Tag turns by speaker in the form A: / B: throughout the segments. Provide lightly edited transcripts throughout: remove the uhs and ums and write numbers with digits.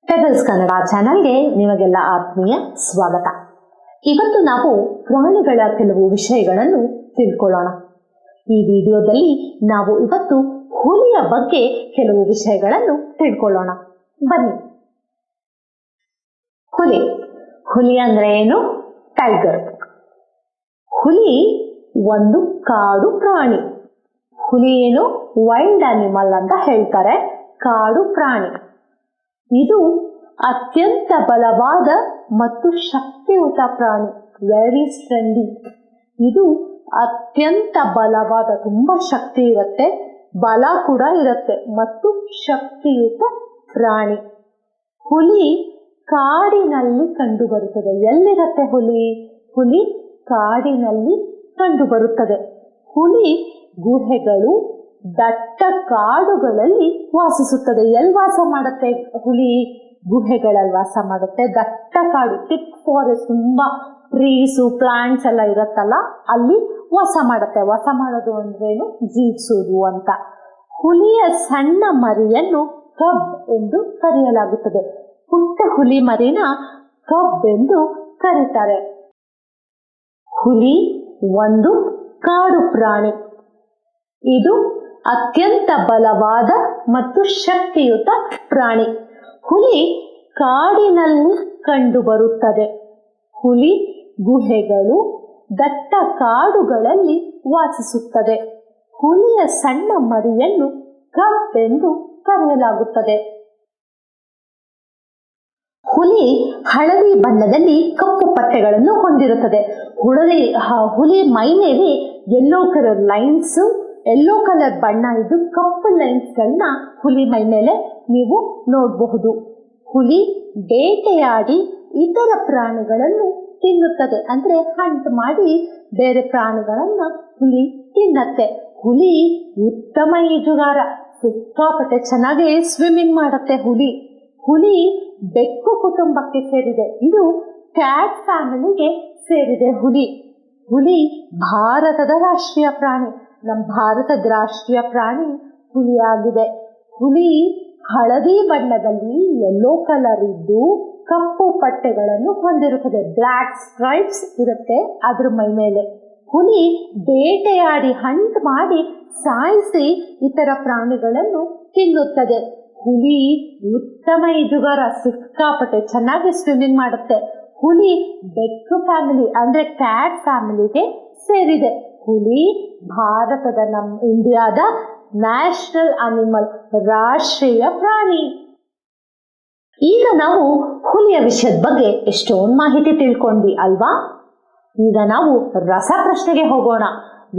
A: Pebbles Kannada ಚಾನಲ್ಗೆ ನಿಮಗೆಲ್ಲ ಆತ್ಮೀಯ ಸ್ವಾಗತ. ಇವತ್ತು ನಾವು ಪ್ರಾಣಿಗಳ ಕೆಲವು ವಿಷಯಗಳನ್ನು ತಿಳ್ಕೊಳ್ಳೋಣ. ಈ ವಿಡಿಯೋದಲ್ಲಿ ನಾವು ಇವತ್ತು ಹುಲಿಯ ಬಗ್ಗೆ ಕೆಲವು ವಿಷಯಗಳನ್ನು ತಿಳ್ಕೊಳ್ಳೋಣ. ಬನ್ನಿ. ಹುಲಿ ಅಂದ್ರೆ ಏನು? ಟೈಗರ್. ಹುಲಿ ಒಂದು ಕಾಡು ಪ್ರಾಣಿ. ಹುಲಿ ಏನು? ವೈಲ್ಡ್ ಅನಿಮಲ್ ಅಂತ ಹೇಳ್ತಾರೆ, ಕಾಡು ಪ್ರಾಣಿ. ಇದು ಅತ್ಯಂತ ಬಲವಾದ ಮತ್ತು ಶಕ್ತಿಯುತ ಪ್ರಾಣಿ. ವೆರಿ ಸ್ಟ್ರೆಂಡಿ. ಇದು ಅತ್ಯಂತ ಬಲವಾದ, ತುಂಬಾ ಶಕ್ತಿ ಇರುತ್ತೆ, ಬಲ ಕೂಡ ಇರುತ್ತೆ ಮತ್ತು ಶಕ್ತಿಯುತ ಪ್ರಾಣಿ. ಹುಲಿ ಕಾಡಿನಲ್ಲಿ ಕಂಡು ಬರುತ್ತದೆ. ಎಲ್ಲಿರುತ್ತೆ ಹುಲಿ? ಹುಲಿ ಕಾಡಿನಲ್ಲಿ ಕಂಡು ಬರುತ್ತದೆ. ಹುಲಿ ಗುಹೆಗಳು, ದಟ್ಟ ಕಾಡುಗಳಲ್ಲಿ ವಾಸಿಸುತ್ತದೆ. ಎಲ್ಲಿ ವಾಸ ಮಾಡುತ್ತೆ ಹುಲಿ? ಗುಹೆಗಳಲ್ಲಿ ವಾಸ ಮಾಡುತ್ತೆ. ದಟ್ಟ ಕಾಡು, ಥಿಕ್ ಫಾರೆಸ್ಟ್, ತುಂಬಾ ಟ್ರೀಸು ಪ್ಲಾಂಟ್ಸ್ ಎಲ್ಲ ಇರುತ್ತಲ್ಲ, ಅಲ್ಲಿ ವಾಸ ಮಾಡುತ್ತೆ. ವಾಸ ಮಾಡೋದು ಅಂದ್ರೇನು? ಜೀವಿಸೋದು ಅಂತ. ಹುಲಿಯ ಸಣ್ಣ ಮರಿಯನ್ನು ಕಬ್ ಎಂದು ಕರೆಯಲಾಗುತ್ತದೆ. ಪುಟ್ಟ ಹುಲಿ ಮರಿನ ಕಬ್ ಎಂದು ಕರೀತಾರೆ. ಹುಲಿ ಒಂದು ಕಾಡು ಪ್ರಾಣಿ. ಇದು ಅತ್ಯಂತ ಬಲವಾದ ಮತ್ತು ಶಕ್ತಿಯುತ ಪ್ರಾಣಿ. ಹುಲಿ ಕಾಡಿನಲ್ಲಿ ಕಂಡು ಬರುತ್ತದೆ. ಹುಲಿ ಗುಹೆಗಳು, ದಟ್ಟ ಕಾಡುಗಳಲ್ಲಿ ವಾಸಿಸುತ್ತದೆ. ಹುಲಿಯ ಸಣ್ಣ ಮರಿಯನ್ನು ಕಬ್ ಎಂದು ಕರೆಯಲಾಗುತ್ತದೆ. ಹುಲಿ ಹಳದಿ ಬಣ್ಣದಲ್ಲಿ ಕಪ್ಪು ಪಟ್ಟೆಗಳನ್ನು ಹೊಂದಿರುತ್ತದೆ. ಹುಲಿ ಮೈ ಮೇಲೆ yellow colour lines, yellow colour ಬಣ್ಣ ಇದ್ದು ಕಪ್ಪು ಲೈನ್ಸ್ ಗಳನ್ನ ಹುಲಿ ಮೈ ಮೇಲೆ ನೀವು ನೋಡಬಹುದು. ಹುಲಿ ಬೇಟೆಯಾಡಿ ಇತರ ಪ್ರಾಣಿಗಳನ್ನು ತಿನ್ನುತ್ತದೆ. ಅಂದ್ರೆ ಹಂಟ್ ಮಾಡಿ ಬೇರೆ ಪ್ರಾಣಿಗಳನ್ನ ಹುಲಿ ತಿನ್ನತ್ತೆ. ಹುಲಿ ಉತ್ತಮ ಈಜುಗಾರ, ಸಿಕ್ಕಾಪಟ್ಟೆ ಚೆನ್ನಾಗಿ ಸ್ವಿಮ್ಮಿಂಗ್ ಮಾಡುತ್ತೆ ಹುಲಿ. ಹುಲಿ ಬೆಕ್ಕು ಕುಟುಂಬಕ್ಕೆ ಸೇರಿದೆ. ಇದು ಕ್ಯಾಟ್ ಫ್ಯಾಮಿಲಿಗೆ ಸೇರಿದೆ ಹುಲಿ. ಹುಲಿ ಭಾರತದ ರಾಷ್ಟ್ರೀಯ ಪ್ರಾಣಿ. ನಮ್ಮ ಭಾರತದ ರಾಷ್ಟ್ರೀಯ ಪ್ರಾಣಿ ಹುಲಿಯಾಗಿದೆ. ಹುಲಿ ಹಳದಿ ಬಣ್ಣದಲ್ಲಿ ಯೆಲ್ಲೋ ಕಲರ್ ಇದ್ದು ಕಪ್ಪು ಪಟ್ಟೆಗಳನ್ನು ಹೊಂದಿರುತ್ತದೆ. ಬ್ಲ್ಯಾಕ್ ಸ್ಟ್ರೈಪ್ಸ್ ಇರುತ್ತೆ ಅದ್ರ ಮೈ ಮೇಲೆ. ಹುಲಿ ಬೇಟೆಯಾಡಿ ಹಂಟ್ ಮಾಡಿ ಸಾಯಿಸಿ ಇತರ ಪ್ರಾಣಿಗಳನ್ನು ತಿನ್ನುತ್ತದೆ. ಹುಲಿ ಉತ್ತಮ ಈಜುಗಾರ, ಸಿಕ್ಕಾಪಟ್ಟೆ ಚೆನ್ನಾಗಿ ಸ್ವಿಮ್ಮಿಂಗ್ ಮಾಡುತ್ತೆ. ಹುಲಿ ಬೆಕ್ಕು ಫ್ಯಾಮಿಲಿ ಅಂದ್ರೆ ಕ್ಯಾಟ್ ಫ್ಯಾಮಿಲಿಗೆ ಸೇರಿದೆ. ಹುಲಿ ಭಾರತದ, ನಮ್ಮ ಇಂಡಿಯಾದ ನ್ಯಾಷನಲ್ ಅನಿಮಲ್, ರಾಷ್ಟ್ರೀಯ ಪ್ರಾಣಿ. ಈಗ ನಾವು ಹುಲಿಯ ವಿಷಯದ ಬಗ್ಗೆ ಎಷ್ಟೊಂದು ಮಾಹಿತಿ ತಿಳ್ಕೊಂಡ್ವಿ ಅಲ್ವಾ? ಈಗ ನಾವು ರಸಪ್ರಶ್ನೆಗೆ ಹೋಗೋಣ.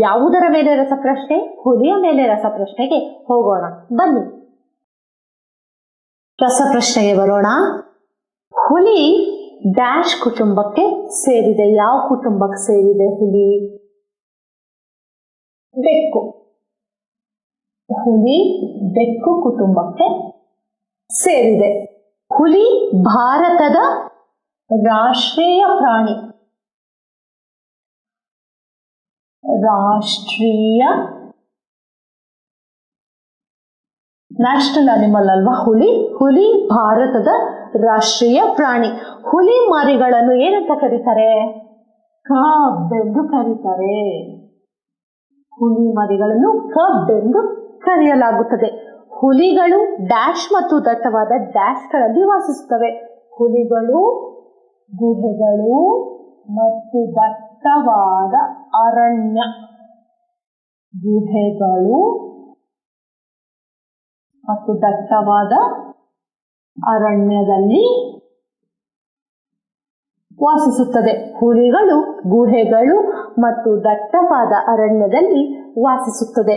A: ಯಾವುದರ ಮೇಲೆ ರಸಪ್ರಶ್ನೆ? ಹುಲಿಯ ಮೇಲೆ ರಸಪ್ರಶ್ನೆಗೆ ಹೋಗೋಣ. ಬನ್ನಿ ರಸಪ್ರಶ್ನೆಗೆ ಬರೋಣ. ಹುಲಿ ಡ್ಯಾಶ್ ಕುಟುಂಬಕ್ಕೆ ಸೇರಿದೆ. ಯಾವ ಕುಟುಂಬಕ್ಕೆ ಸೇರಿದೆ ಹುಲಿ? ಬೆಕ್ಕು. ಹುಲಿ ಬೆಕ್ಕು ಕುಟುಂಬಕ್ಕೆ ಸೇರಿದೆ. ಹುಲಿ ಭಾರತದ ರಾಷ್ಟ್ರೀಯ ಪ್ರಾಣಿ. ರಾಷ್ಟ್ರೀಯ ನ್ಯಾಷನಲ್ ಅನಿಮಲ್ ಅಲ್ವಾ ಹುಲಿ? ಹುಲಿ ಭಾರತದ ರಾಷ್ಟ್ರೀಯ ಪ್ರಾಣಿ. ಹುಲಿ ಮರಿಗಳನ್ನು ಏನಂತ ಕರೀತಾರೆ? ಕಬ್ ಎಂದು ಕರೀತಾರೆ. ಹುಲಿ ಮರಿಗಳನ್ನು ಕಬ್ ಎಂದು ಕರೆಯಲಾಗುತ್ತದೆ. ಹುಲಿಗಳು ಡ್ಯಾಶ್ ಮತ್ತು ದಟ್ಟವಾದ ಡ್ಯಾಶ್ಗಳಲ್ಲಿ ವಾಸಿಸುತ್ತವೆ. ಹುಲಿಗಳು ಗುಹೆಗಳು ಮತ್ತು ದಟ್ಟವಾದ ಅರಣ್ಯ, ಗುಹೆಗಳು ಮತ್ತು ದಟ್ಟವಾದ ಅರಣ್ಯದಲ್ಲಿ ವಾಸಿಸುತ್ತದೆ. ಹುಲಿಗಳು ಗುಹೆಗಳು ಮತ್ತು ದಟ್ಟವಾದ ಅರಣ್ಯದಲ್ಲಿ ವಾಸಿಸುತ್ತದೆ.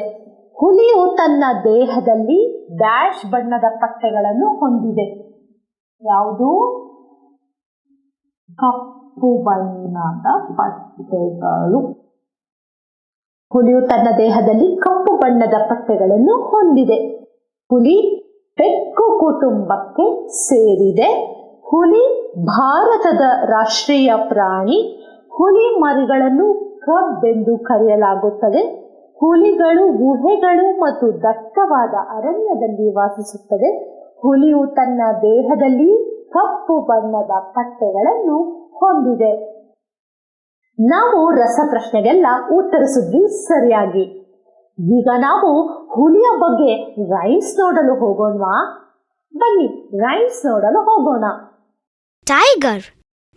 A: ಹುಲಿಯು ತನ್ನ ದೇಹದಲ್ಲಿ ಡ್ಯಾಶ್ ಬಣ್ಣದ ಪಟ್ಟೆಗಳನ್ನು ಹೊಂದಿದೆ. ಯಾವುದು? ಕಪ್ಪು ಬಣ್ಣದ ಪಟ್ಟೆಗಳು. ಹುಲಿಯು ತನ್ನ ದೇಹದಲ್ಲಿ ಕಪ್ಪು ಬಣ್ಣದ ಪಟ್ಟೆಗಳನ್ನು ಹೊಂದಿದೆ. ಹುಲಿ ಬೆಕ್ಕು ಕುಟುಂಬಕ್ಕೆ ಸೇರಿದೆ. ಹುಲಿ ಭಾರತದ ರಾಷ್ಟ್ರೀಯ ಪ್ರಾಣಿ. ಹುಲಿ ಮರಿಗಳನ್ನು ಕಬ್ ಎಂದು ಕರೆಯಲಾಗುತ್ತದೆ. ಹುಲಿಗಳು ಗುಹೆಗಳು ಮತ್ತು ದಟ್ಟವಾದ ಅರಣ್ಯದಲ್ಲಿ ವಾಸಿಸುತ್ತದೆ. ಹುಲಿಯು ತನ್ನ ದೇಹದಲ್ಲಿ ಕಪ್ಪು ಬಣ್ಣದ ಪಟ್ಟೆಗಳನ್ನು ಹೊಂದಿದೆ. ನಾವು ರಸಪ್ರಶ್ನೆಗೆಲ್ಲ ಉತ್ತರಿಸಿದ್ವಿ ಸರಿಯಾಗಿ. ಈಗ ನಾವು ಹುಲಿಯ ಬಗ್ಗೆ ರೈಮ್ಸ್ ನೋಡಲು ಹೋಗೋಣವಾ? ಬನ್ನಿ ರೈಮ್ಸ್ ನೋಡಲು ಹೋಗೋಣ.
B: Tiger.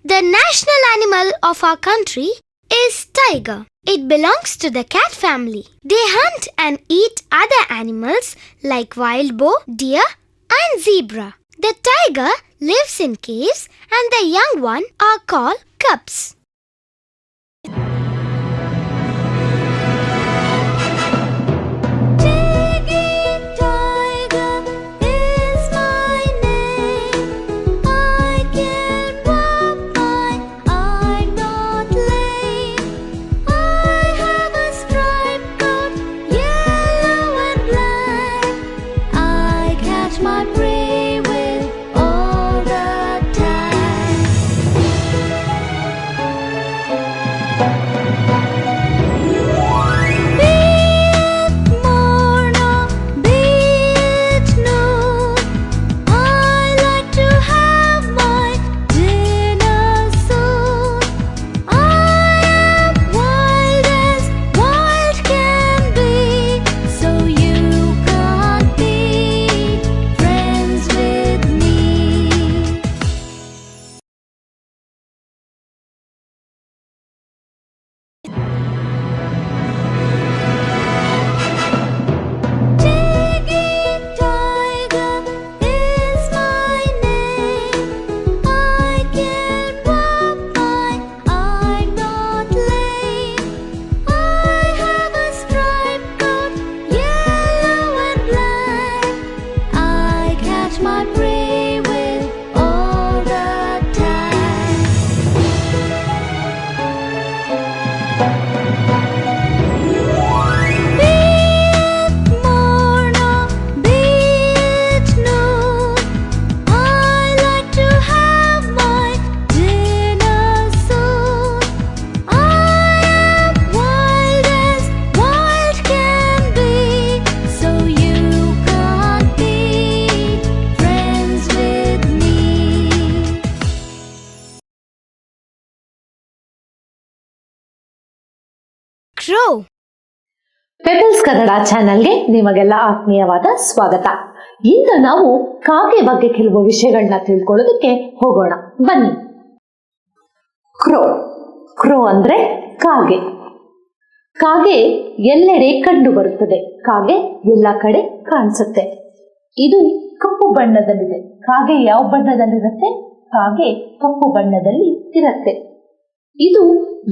B: The national animal of our country is tiger. It belongs to the cat family. They hunt and eat other animals like wild boar, deer, and zebra. The tiger lives in caves and the young one are called cubs. Crow.
A: Pebbles Kannada ಚಾನೆಲ್ಗೆ ನಿಮಗೆಲ್ಲ ಆತ್ಮೀಯವಾದ ಸ್ವಾಗತ. ಇಂದು ನಾವು ಕಾಗೆ ಬಗ್ಗೆ ಕೆಲವು ವಿಷಯಗಳನ್ನ ತಿಳ್ಕೊಳ್ಳೋದಕ್ಕೆ ಹೋಗೋಣ ಬನ್ನಿ. ಕ್ರೋ. ಕ್ರೋ ಅಂದ್ರೆ ಕಾಗೆ. ಕಾಗೆ ಎಲ್ಲೆಡೆ ಕಂಡು ಬರುತ್ತದೆ. ಕಾಗೆ ಎಲ್ಲ ಕಡೆ ಕಾಣಿಸುತ್ತೆ. ಇದು ಕಪ್ಪು ಬಣ್ಣದಲ್ಲಿದೆ. ಕಾಗೆ ಯಾವ ಬಣ್ಣದಲ್ಲಿರುತ್ತೆ? ಕಾಗೆ ಕಪ್ಪು ಬಣ್ಣದಲ್ಲಿ ಇರುತ್ತೆ. ಇದು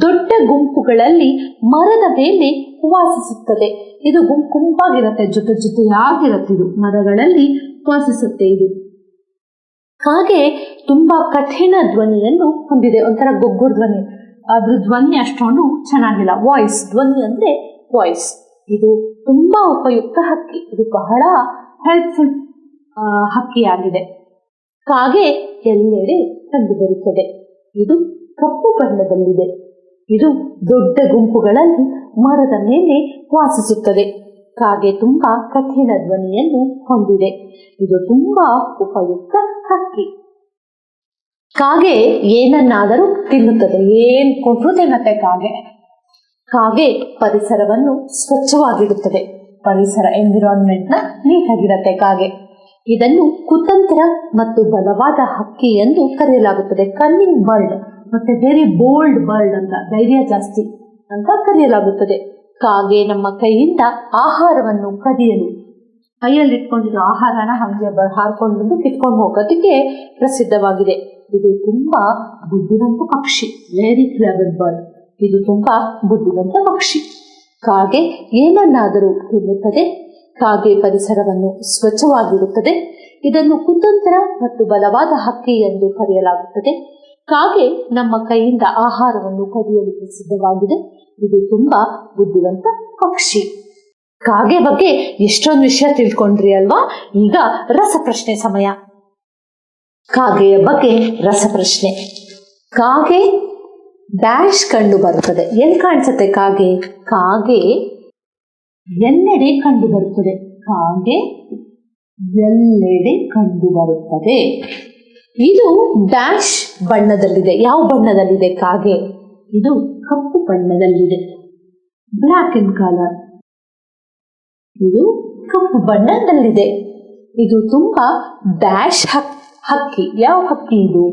A: ದೊಡ್ಡ ಗುಂಪುಗಳಲ್ಲಿ ಮರದ ಮೇಲೆ ವಾಸಿಸುತ್ತದೆ. ಇದು ಗುಂಪಾಗಿರುತ್ತೆ, ಜೊತೆ ಜೊತೆಯಾಗಿರುತ್ತೆ. ಇದು ಮರಗಳಲ್ಲಿ ವಾಸಿಸುತ್ತೆ. ಇದು ಕಾಗೆ ತುಂಬಾ ಕಠಿಣ ಧ್ವನಿಯನ್ನು ಹೊಂದಿದೆ. ಒಂಥರ ಗೊಗ್ಗುರ್ ಧ್ವನಿ. ಅದ್ರ ಧ್ವನಿ ಅಷ್ಟೊಂದು ಚೆನ್ನಾಗಿಲ್ಲ. ವಾಯ್ಸ್, ಧ್ವನಿ ಅಂದ್ರೆ ವಾಯ್ಸ್. ಇದು ತುಂಬಾ ಉಪಯುಕ್ತ ಹಕ್ಕಿ. ಇದು ಬಹಳ ಹೆಲ್ಪ್ಫುಲ್ ಹಕ್ಕಿಯಾಗಿದೆ. ಕಾಗೆ ಎಲ್ಲೆಡೆ ಕಂಡು ಬರುತ್ತದೆ. ಇದು ಕಪ್ಪು ಬಣ್ಣದಲ್ಲಿದೆ. ಇದು ದೊಡ್ಡ ಗುಂಪುಗಳಲ್ಲಿ ಮರದ ಮೇಲೆ ವಾಸಿಸುತ್ತದೆ. ಕಾಗೆ ತುಂಬಾ ಕಠಿಣ ಧ್ವನಿಯನ್ನು ಹೊಂದಿದೆ. ಇದು ತುಂಬಾ ಉಪಯುಕ್ತ ಹಕ್ಕಿ. ಕಾಗೆ ಏನನ್ನಾದರೂ ತಿನ್ನುತ್ತದೆ. ಏನ್ ಕೊಟ್ಟರು ತಿನ್ನುತ್ತೆ ಕಾಗೆ. ಕಾಗೆ ಪರಿಸರವನ್ನು ಸ್ವಚ್ಛವಾಗಿಡುತ್ತದೆ. ಪರಿಸರ ಎನ್ವಿರಾನ್ಮೆಂಟ್ ನ ನೀಟಾಗಿರುತ್ತೆ ಕಾಗೆ. ಇದನ್ನು ಕುತಂತ್ರ ಮತ್ತು ಬಲವಾದ ಹಕ್ಕಿ ಎಂದು ಕರೆಯಲಾಗುತ್ತದೆ. ಕನ್ನಿಂಗ್ ಬರ್ಡ್ ಮತ್ತೆ ವೆರಿ ಬೋಲ್ಡ್ ಬರ್ಡ್ ಅಂತ, ಧೈರ್ಯ ಜಾಸ್ತಿ ಅಂತ ಕರೆಯಲಾಗುತ್ತದೆ. ಕಾಗೆ ನಮ್ಮ ಕೈಯಿಂದ ಆಹಾರವನ್ನು ಕದಿಯಲು, ಕೈಯಲ್ಲಿ ಇಟ್ಕೊಂಡಿರೋ ಆಹಾರನ ಹಾಗೆ ಹಾರ್ಕೊಂಡು ಕಿತ್ಕೊಂಡು ಹೋಗೋದಕ್ಕೆ ಪ್ರಸಿದ್ಧವಾಗಿದೆ. ಇದು ತುಂಬಾ ಬುದ್ಧಿವಂತ ಪಕ್ಷಿ. Very clever bird. ಇದು ತುಂಬಾ ಬುದ್ಧಿವಂತ ಪಕ್ಷಿ. ಕಾಗೆ ಏನನ್ನಾದರೂ ತಿನ್ನುತ್ತದೆ. ಕಾಗೆ ಪರಿಸರವನ್ನು ಸ್ವಚ್ಛವಾಗಿರುತ್ತದೆ. ಇದನ್ನು ಕುತಂತ್ರ ಮತ್ತು ಬಲವಾದ ಹಕ್ಕಿ ಎಂದು ಕರೆಯಲಾಗುತ್ತದೆ. ಕಾಗೆ ನಮ್ಮ ಕೈಯಿಂದ ಆಹಾರವನ್ನು ಕದಿಯಲು ಪ್ರಸಿದ್ಧವಾಗಿದೆ. ಇದು ತುಂಬಾ ಬುದ್ಧಿವಂತ ಪಕ್ಷಿ. ಕಾಗೆ ಬಗ್ಗೆ ಎಷ್ಟೊಂದು ವಿಷಯ ತಿಳ್ಕೊಂಡ್ರಿ ಅಲ್ವಾ? ಈಗ ರಸಪ್ರಶ್ನೆ ಸಮಯ. ಕಾಗೆಯ ಬಗ್ಗೆ ರಸಪ್ರಶ್ನೆ. ಕಾಗೆ ಡ್ಯಾಶ್ ಕಂಡು ಬರುತ್ತದೆ. ಎಲ್ಲಿ ಕಾಣಿಸುತ್ತೆ ಕಾಗೆ? ಕಾಗೆ ಎಲ್ಲೆಡೆ ಕಂಡು ಬರುತ್ತದೆ. ಕಾಗೆ ಎಲ್ಲೆಡೆ ಕಂಡುಬರುತ್ತದೆ. ಇದು ಡ್ಯಾಶ್ ಬಣ್ಣದಲ್ಲಿದೆ. ಯಾವ ಬಣ್ಣದಲ್ಲಿದೆ ಕಾಗೆ? ಇದು ಕಪ್ಪು ಬಣ್ಣದಲ್ಲಿದೆ. Black in colour. ಇದು ಕಪ್ಪು ಬಣ್ಣದಲ್ಲಿದೆ. ಇದು ತುಂಬಾ ಡ್ಯಾಶ್ ಹಕ್ಕಿ. ಯಾವ ಹಕ್ಕಿ ಇದು?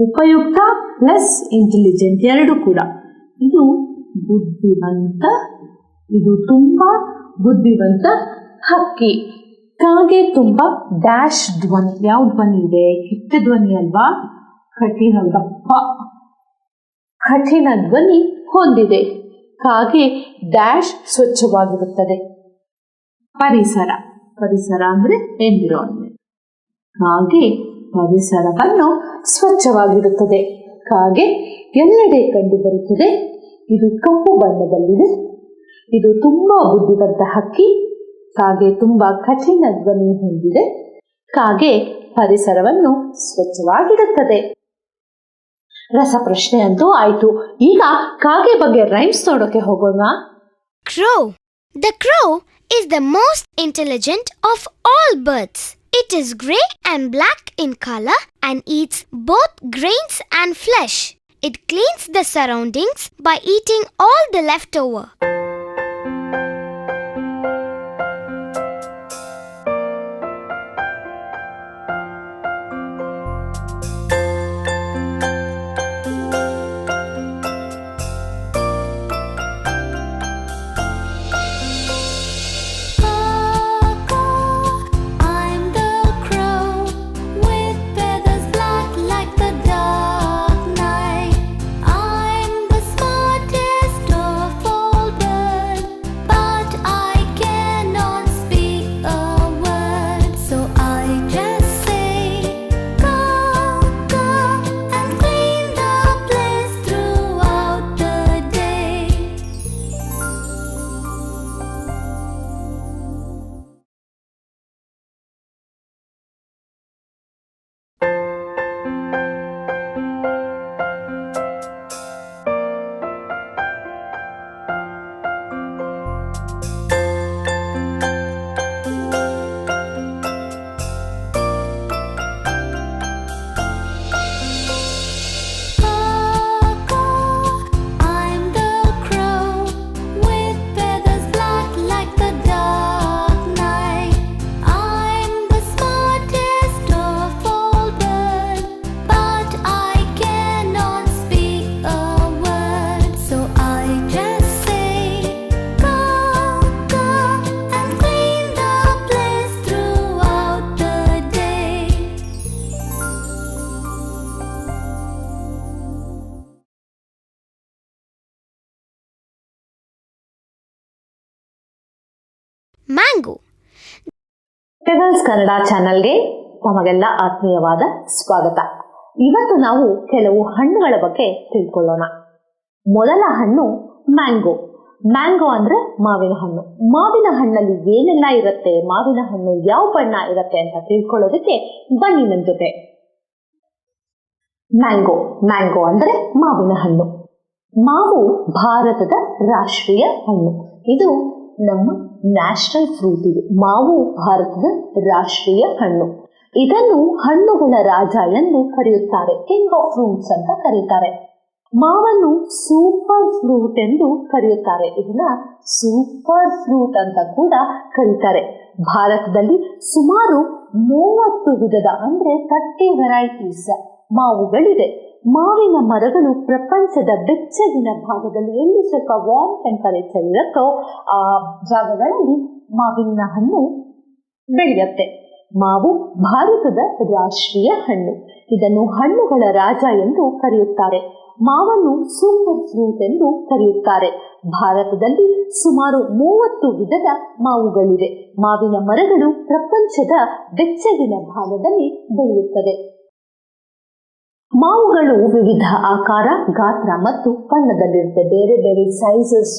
A: ಉಪಯುಕ್ತ ಪ್ಲಸ್ ಇಂಟೆಲಿಜೆಂಟ್ ಎರಡು ಕೂಡ. ಇದು ಬುದ್ಧಿವಂತ. ಇದು ತುಂಬಾ ಬುದ್ಧಿವಂತ ಹಕ್ಕಿ. ಕಾಗೆ ತುಂಬಾ ಡ್ಯಾಶ್ ಧ್ವನಿ. ಯಾವ ಧ್ವನಿ ಇದೆ? ಕೆಟ್ಟ ಧ್ವನಿ ಅಲ್ವಾ? ಕಠಿಣ ಗಪ್ಪ ಕಠಿಣ ಧ್ವನಿ ಹೊಂದಿದೆ. ಕಾಗೆ ಡ್ಯಾಶ್ ಸ್ವಚ್ಛವಾಗಿರುತ್ತದೆ. ಪರಿಸರ. ಪರಿಸರ ಅಂದ್ರೆ ಎನ್ವಿರಾನ್ಮೆಂಟ್. ಕಾಗೆ ಪರಿಸರವನ್ನು ಸ್ವಚ್ಛವಾಗಿರುತ್ತದೆ. ಕಾಗೆ ಎಲ್ಲೆಡೆ ಕಂಡು ಬರುತ್ತದೆ. ಇದು ಕಪ್ಪು ಬಣ್ಣದಲ್ಲಿದೆ. ಇದು ತುಂಬಾ ಬುದ್ಧಿವಂತ ಹಕ್ಕಿ. ಕಾಗೆ ತುಂಬಾ ಕಠಿಣ ಧ್ವನಿ ಹೊಂದಿದೆ. ಕಾಗೆ ಪರಿಸರವನ್ನು ಸ್ವಚ್ಛವಾಗಿಡುತ್ತದೆ. ರಸಪ್ರಶ್ನೆ ಅಂತೂ ಆಯ್ತು. ಈಗ ಕಾಗೆ ಬಗ್ಗೆ ರೈಮ್ಸ್ ನೋಡೋಕೆ ಹೋಗೋಣ.
B: Crow. The crow is the most intelligent of all birds. It is gray and black in color and eats both grains and flesh. It cleans the surroundings by eating all the leftover. Mango.
A: Pebbles Kannada ಚಾನಲ್ಗೆ ತಮಗೆಲ್ಲ ಆತ್ಮೀಯವಾದ ಸ್ವಾಗತ. ಇವತ್ತು ನಾವು ಕೆಲವು ಹಣ್ಣುಗಳ ಬಗ್ಗೆ ತಿಳ್ಕೊಳ್ಳೋಣ. ಮೊದಲ ಹಣ್ಣು ಮ್ಯಾಂಗೋ. ಮ್ಯಾಂಗೋ ಅಂದ್ರೆ ಮಾವಿನ ಹಣ್ಣು. ಮಾವಿನ ಹಣ್ಣಲ್ಲಿ ಏನೆಲ್ಲ ಇರುತ್ತೆ, ಮಾವಿನ ಹಣ್ಣು ಯಾವ ಬಣ್ಣ ಇರುತ್ತೆ ಅಂತ ತಿಳ್ಕೊಳ್ಳೋದಕ್ಕೆ ಬನ್ನಿ ನನ್ನ ಜೊತೆ. ಮ್ಯಾಂಗೋ. ಮ್ಯಾಂಗೋ ಅಂದ್ರೆ ಮಾವಿನ ಹಣ್ಣು. ಮಾವು ಭಾರತದ ರಾಷ್ಟ್ರೀಯ ಹಣ್ಣು. ಇದು ನಮ್ಮ ನ್ಯಾಷನಲ್ ಫ್ರೂಟ್. ಇದು ಮಾವು ಭಾರತದ ರಾಷ್ಟ್ರೀಯ ಹಣ್ಣು. ಇದನ್ನು ಹಣ್ಣುಗಳ ರಾಜ ಎಂದು ಕರೆಯುತ್ತಾರೆ. ಕಿಂಗ್ ಆಫ್ ಫ್ರೂಟ್ಸ್ ಅಂತ ಕರೀತಾರೆ. ಮಾವನ್ನು ಸೂಪರ್ ಫ್ರೂಟ್ ಎಂದು ಕರೆಯುತ್ತಾರೆ. ಇದನ್ನ ಸೂಪರ್ ಫ್ರೂಟ್ ಅಂತ ಕೂಡ ಕರೀತಾರೆ. ಭಾರತದಲ್ಲಿ ಸುಮಾರು 30 ವಿಧದ ಅಂದ್ರೆ 30 ವೆರೈಟೀಸ್ ಮಾವುಗಳಿದೆ. ಮಾವಿನ ಮರಗಳು ಪ್ರಪಂಚದ ಬೆಚ್ಚಗಿನ ಭಾಗದಲ್ಲಿ, ಎಲ್ಲಿ ಸ್ವಲ್ಪ ವಾರ್ಮ್ ಟೆಂಪರೇಚರ್ ಇರುತ್ತೋ ಆ ಜಾಗಗಳಲ್ಲಿ ಮಾವಿನ ಹಣ್ಣು ಬೆಳೆಯುತ್ತೆ. ಮಾವು ಭಾರತದ ರಾಷ್ಟ್ರೀಯ ಹಣ್ಣು. ಇದನ್ನು ಹಣ್ಣುಗಳ ರಾಜ ಎಂದು ಕರೆಯುತ್ತಾರೆ. ಮಾವನ್ನು ಸೂಪರ್ ಫ್ರೂಟ್ ಎಂದು ಕರೆಯುತ್ತಾರೆ. ಭಾರತದಲ್ಲಿ ಸುಮಾರು 30 ವಿಧದ ಮಾವುಗಳಿವೆ. ಮಾವಿನ ಮರಗಳು ಪ್ರಪಂಚದ ಬೆಚ್ಚಗಿನ ಭಾಗದಲ್ಲಿ ಬೆಳೆಯುತ್ತದೆ. ಮಾವುಗಳು ವಿವಿಧ ಆಕಾರ, ಗಾತ್ರ ಮತ್ತು ಬಣ್ಣದಲ್ಲಿರುತ್ತೆ. ಬೇರೆ ಬೇರೆ ಸೈಜಸ್,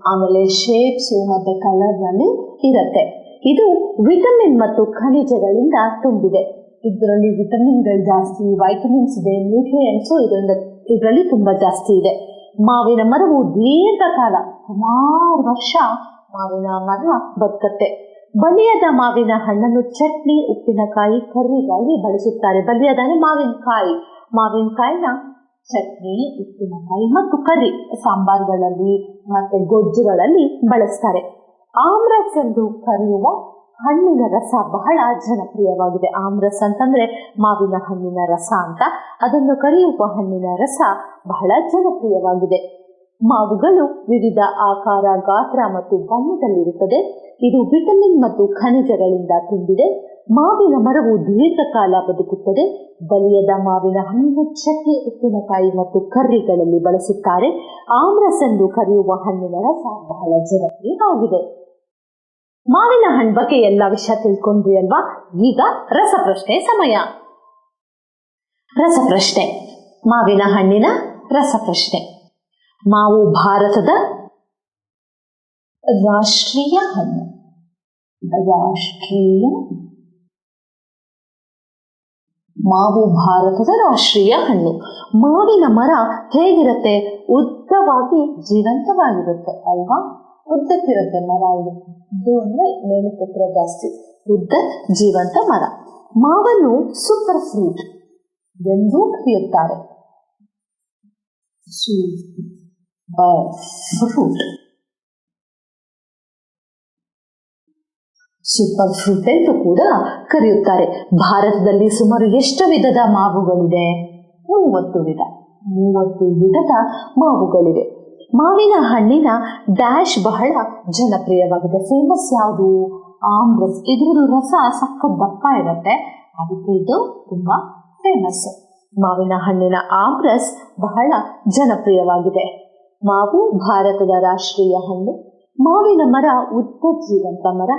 A: ಆಮೇಲೆ ಶೇಪ್ಸ್ ಮತ್ತೆ ಕಲರ್ ನಲ್ಲಿ ಇರುತ್ತೆ. ಇದು ವಿಟಮಿನ್ ಮತ್ತು ಖನಿಜಗಳಿಂದ ತುಂಬಿದೆ. ಇದರಲ್ಲಿ ವಿಟಮಿನ್ಗಳು ಜಾಸ್ತಿ, ವೈಟಮಿನ್ಸ್ ಇದೆ, ನ್ಯೂಟ್ರಿಯೆಂಟ್ಸ್ ಇದರಲ್ಲಿ ತುಂಬಾ ಜಾಸ್ತಿ ಇದೆ. ಮಾವಿನ ಮರವು ದೀರ್ಘಕಾಲ, ಸುಮಾರು ವರ್ಷ ಮಾವಿನ ಮರ ಬದುಕತ್ತೆ. ಬಲಿಯದ ಮಾವಿನ ಹಣ್ಣನ್ನು ಚಟ್ನಿ, ಉಪ್ಪಿನಕಾಯಿ, ಕರ್ರಿಗಾಗಿ ಬಳಸುತ್ತಾರೆ. ಬಲಿಯದ ಮಾವಿನಕಾಯಿನ ಚಟ್ನಿ, ಉಪ್ಪಿನಕಾಯಿ ಮತ್ತು ಕರ್ರಿ ಸಾಂಬಾರ್ಗಳಲ್ಲಿ ಮತ್ತೆ ಗೊಜ್ಜುಗಳಲ್ಲಿ ಬಳಸ್ತಾರೆ. ಆಮ್ರಸ್ ಎಂದು ಕರೆಯುವ ಹಣ್ಣಿನ ರಸ ಬಹಳ ಜನಪ್ರಿಯವಾಗಿದೆ. ಆಮ್ರಸ್ ಅಂತಂದ್ರೆ ಮಾವಿನ ಹಣ್ಣಿನ ರಸ ಅಂತ, ಅದನ್ನು ಕರೆಯುವ ಹಣ್ಣಿನ ರಸ ಬಹಳ ಜನಪ್ರಿಯವಾಗಿದೆ. ಮಾವುಗಳು ವಿವಿಧ ಆಕಾರ, ಗಾತ್ರ ಮತ್ತು ಬಣ್ಣದಲ್ಲಿರುತ್ತದೆ. ಇದು ವಿಟಮಿನ್ ಮತ್ತು ಖನಿಜಗಳಿಂದ ತುಂಬಿದೆ. ಮಾವಿನ ಮರವು ದೀರ್ಘಕಾಲ ಬದುಕುತ್ತದೆ. ಬಲಿಯದ ಮಾವಿನ ಹಣ್ಣಿನ ಚಟ್ನಿ, ಉಪ್ಪಿನಕಾಯಿ ಮತ್ತು ಕರ್ರಿಗಳಲ್ಲಿ ಬಳಸುತ್ತಾರೆ. ಆಮ್ರಸ್ ಎಂದು ಕರೆಯುವ ಹಣ್ಣಿನ ರಸ ಬಹಳ ಜನಪ್ರಿಯವಾಗಿದೆ. ಮಾವಿನ ಹಣ್ಣು ಬಗ್ಗೆ ಎಲ್ಲ ವಿಷಯ ತಿಳ್ಕೊಂಡ್ರಿ ಅಲ್ವಾ? ಈಗ ರಸಪ್ರಶ್ನೆ ಸಮಯ. ರಸಪ್ರಶ್ನೆ, ಮಾವಿನ ಹಣ್ಣಿನ ರಸಪ್ರಶ್ನೆ. ಮಾವು ಭಾರತದ ರಾಷ್ಟ್ರೀಯ ಹಣ್ಣು. ಮಾವು ಭಾರತದ ರಾಷ್ಟ್ರೀಯ ಹಣ್ಣು. ಮಾವಿನ ಮರ ಹೇಗಿರುತ್ತೆ? ಉದ್ದವಾಗಿ ಜೀವಂತವಾಗಿರುತ್ತೆ ಅಲ್ವಾ? ಉದ್ದಕ್ಕಿರುತ್ತೆ ಮರ. ಇದು ಅಂದ್ರೆ ಮೇಲುಪತ್ರ ಜಾಸ್ತಿ, ಉದ್ದ ಜೀವಂತ ಮರ. ಮಾವನ್ನು ಸೂಪರ್ ಫ್ರೂಟ್ ಎಂದು ಕರೆಯುತ್ತಾರೆ. ಸೂಪರ್ ಫ್ರೂಟ್ ಎಂದು ಕೂಡ ಕರೆಯುತ್ತಾರೆ. ಭಾರತದಲ್ಲಿ ಸುಮಾರು ಎಷ್ಟು ವಿಧದ ಮಾವುಗಳಿದೆ? 30 ವಿಧದ ಮಾವುಗಳಿವೆ. ಮಾವಿನ ಹಣ್ಣಿನ ಡ್ಯಾಶ್ ಬಹಳ ಜನಪ್ರಿಯವಾಗಿದೆ. ಫೇಮಸ್ ಯಾವುದು? ಆಮ್ರಸ್. ಇದ್ರ ರಸ ಸಖತ್ ದಪ್ಪ ಇರುತ್ತೆ, ಅದಕ್ಕೆ ಇದು ತುಂಬಾ ಫೇಮಸ್. ಮಾವಿನ ಹಣ್ಣಿನ ಆಮ್ರಸ್ ಬಹಳ ಜನಪ್ರಿಯವಾಗಿದೆ. ಮಾವು ಭಾರತದ ರಾಷ್ಟ್ರೀಯ ಹಣ್ಣು. ಮಾವಿನ ಮರ ಉದ್ದ ಜೀವಂತ ಮರ.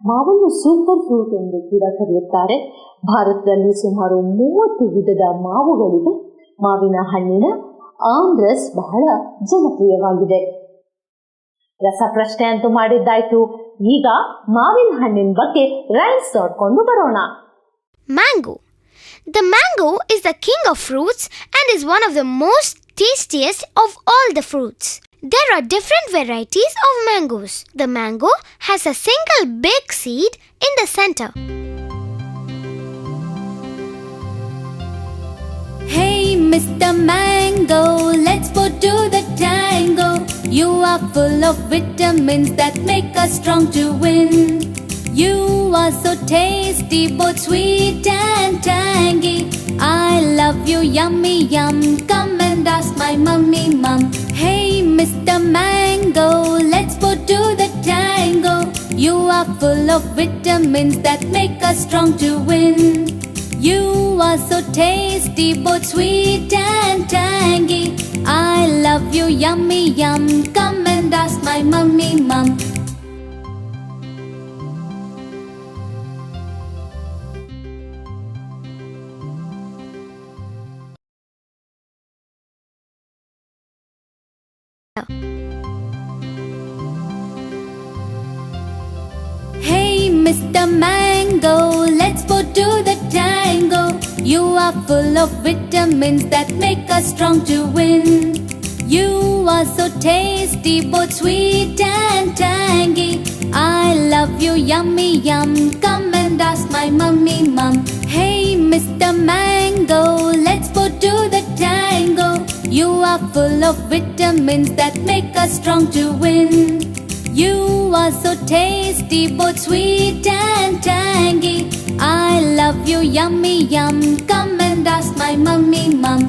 A: ಮಾವನ್ನು ಸೂಪರ್ ಫ್ರೂಟ್ ಎಂದು ಕೂಡ ಕರೆಯುತ್ತಾರೆ. ಭಾರತದಲ್ಲಿ ಸುಮಾರು 30 ವಿಧದ ಮಾವುಗಳಿವೆ. ಮಾವಿನ ಹಣ್ಣಿನ ಆಮ್ರಸ್ ಬಹಳ ಜನಪ್ರಿಯವಾಗಿದೆ. ರಸಪ್ರಶ್ನೆ ಅಂತೂ ಮಾಡಿದ್ದಾಯ್ತು. ಈಗ ಮಾವಿನ ಹಣ್ಣಿನ ಬಗ್ಗೆ ರೈಮ್ಸ್ ನೋಡ್ಕೊಂಡು ಬರೋಣ.
B: Mango. The mango is the king of fruits and is one of the most tastiest of all the fruits. There are different varieties of mangoes. The mango has a single big seed in the center.
C: Hey Mr. Mango, let's go to the tango. You are full of vitamins that make us strong to win. You are so tasty, both sweet and tangy. I love you, yummy yum. Come and ask my mummy mum. Hey Mr. Mango, let's go to the tango. You are full of vitamins that make us strong to win. You are so tasty, both sweet and tangy. I love you, yummy yum. Come and ask my mummy mum. Hey Mr. Mango, let's go to the tango. You are full of vitamins that make us strong to win. You are so tasty, both sweet and tangy. I love you, yummy yum. Come and ask my mummy mum. Hey Mr. Mango, let's go to the tango. You are full of vitamins that make us strong to win. You are so tasty, both sweet and tangy. I love you, yummy yum. Come and ask my mummy mum.